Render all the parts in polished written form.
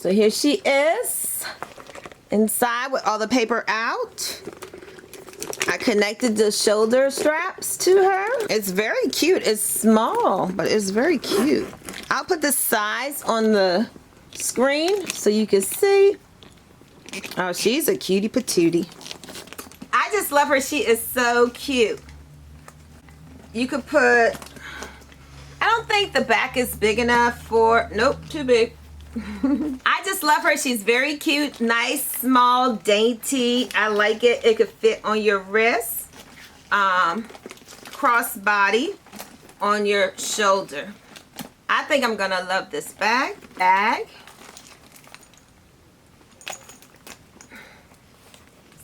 So here she is inside with all the paper out. I connected the shoulder straps to her. It's very cute. It's small, but it's very cute. I'll put the size on the screen so you can see. Oh, she's a cutie patootie. I just love her. She is so cute. You could put, I don't think the back is big enough for, nope, too big. I just love her. She's very cute, nice, small, dainty. I like it. It could fit on your wrist, crossbody on your shoulder. I think I'm gonna love this bag.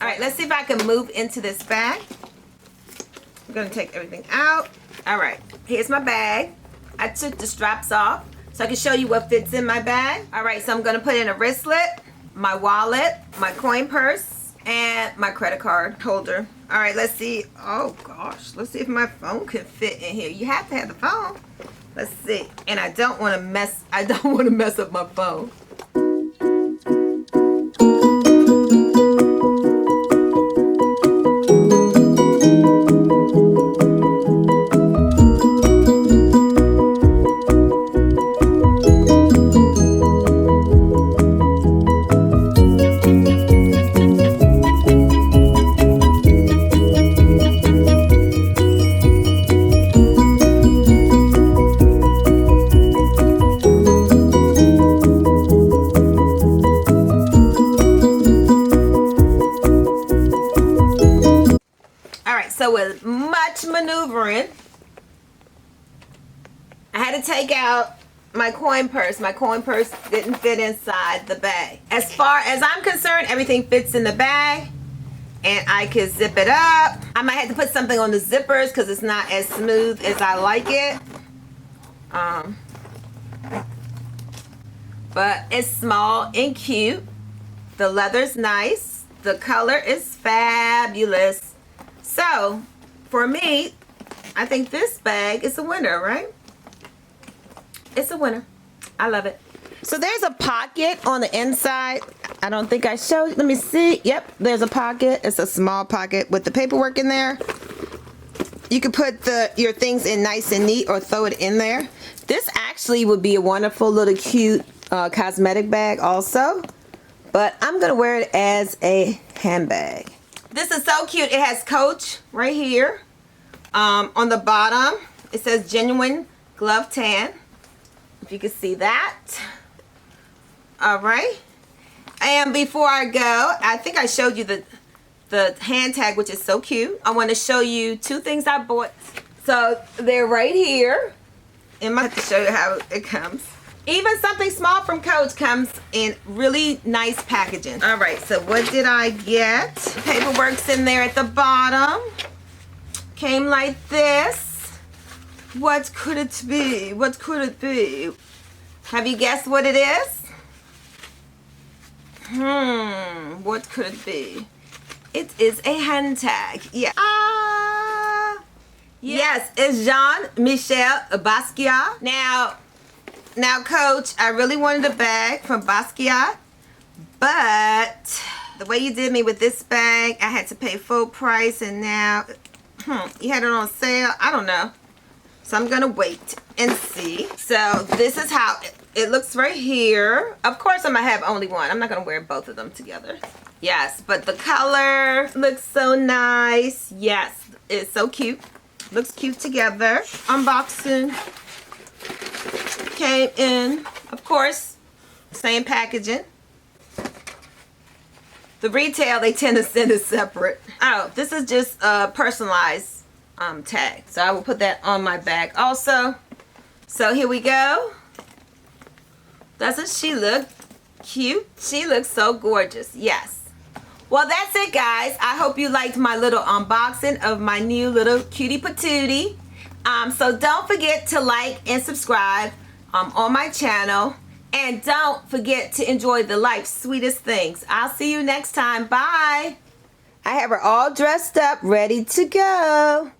All right, let's see if I can move into this bag. I'm gonna take everything out. All right, here's my bag. I took the straps off so I can show you what fits in my bag. All right, so I'm gonna put in a wristlet, my wallet, my coin purse, and my credit card holder. All right, let's see. Oh gosh, let's see if my phone can fit in here. You have to have the phone. Let's see. And I don't want to mess up my phone. So with much maneuvering, I had to take out my coin purse. My coin purse didn't fit inside the bag. As far as I'm concerned, everything fits in the bag and I can zip it up. I might have to put something on the zippers because it's not as smooth as I like it. But it's small and cute. The leather's nice. The color is fabulous. So, for me, I think this bag is a winner, right? It's a winner. I love it. So there's a pocket on the inside. I don't think I showed. Let me see. Yep, there's a pocket. It's a small pocket with the paperwork in there. You can put your things in nice and neat or throw it in there. This actually would be a wonderful little cute cosmetic bag also. But I'm going to wear it as a handbag. This is so cute. It has Coach right here. On the bottom, it says Genuine Glove Tan. If you can see that. All right. And before I go, I think I showed you the hand tag, which is so cute. I want to show you two things I bought. So they're right here. And I have to show you how it comes. Even something small from Coach comes in really nice packaging. All right, so what did I get? Paperwork's in there at the bottom. Came like this. What could it be? What could it be? Have you guessed what it is? What could it be? It is a hand tag. Yeah. Yes, it's Jean-Michel Basquiat. Now, Coach, I really wanted a bag from Basquiat, but the way you did me with this bag, I had to pay full price, and now, you had it on sale. I don't know. So I'm going to wait and see. So this is how it looks right here. Of course, I'm going to have only one. I'm not going to wear both of them together. Yes, but the color looks so nice. Yes, it's so cute. Looks cute together. Unboxing. Came in, of course, same packaging. The retail, they tend to send it separate. Oh, this is just a personalized tag. So I will put that on my bag also. So here we go. Doesn't she look cute? She looks so gorgeous. Yes. Well, that's it, guys. I hope you liked my little unboxing of my new little cutie patootie. So don't forget to like and subscribe on my channel. And don't forget to enjoy the life's sweetest things. I'll see you next time. Bye. I have her all dressed up, ready to go.